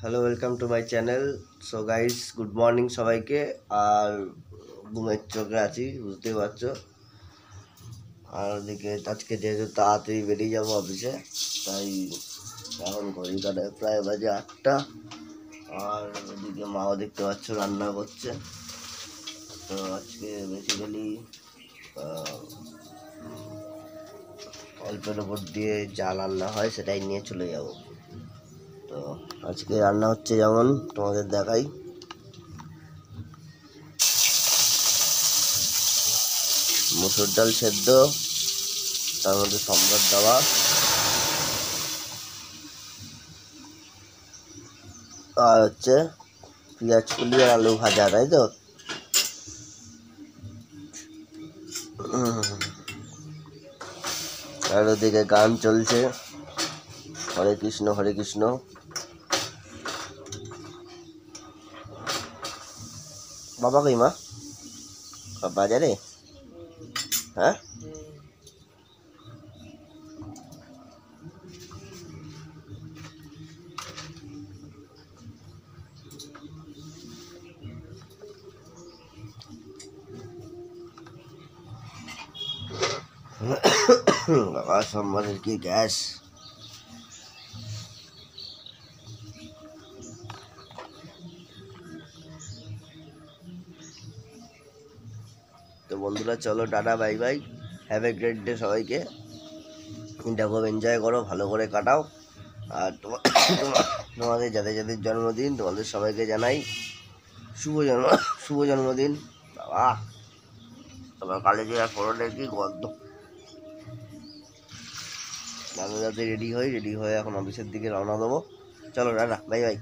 Hello, welcome to my channel. So guys, good morning সবাইকে। আর ঘুমের চোখে আছি, বুঝতেই পারছো। আর ওদিকে আজকে যেহেতু তাড়াতাড়ি বেরিয়ে যাবো অফিসে, তাই এখন ঘড়ি কাটায় প্রায় বাজে 8টা। আর ওদিকে মাও দেখতে পাচ্ছ রান্না করছে। তো আজকে বেসিক্যালি অল্পের ওপর দিয়ে যা রান্না হয় সেটাই নিয়ে চলে যাব। তো আজকে রান্না হচ্ছে, যেমন তোমাদের দেখাই, মসুর ডাল সেদ্ধ, তার মধ্যে সম্বর দেওয়া, আর হচ্ছে পেঁয়াজ কুলি আর আলু ভাজা, তাই তো। আর ওদিকে গান চলছে, হরে কৃষ্ণ হরে কৃষ্ণ। বাবা কই মা? বাজারে? হ্যাঁ, বাবা সম্বরের কি গ্যাস। তো বন্ধুরা, চলো tata, bye bye, have a great day সবাইকে। দিনটা খুব এনজয় করো, ভালো করে কাটাও। আর তোমাদের যাদের যাদের জন্মদিন, তোমাদের সবাইকে জানাই শুভ জন্মদিন। বাবা, তোমার কলেজে আর পড়াটা কি গদ্য। আমি যাতে রেডি হয়ে এখন অফিসের দিকে রওনা দেবো। চলো টাটা, বাই বাই।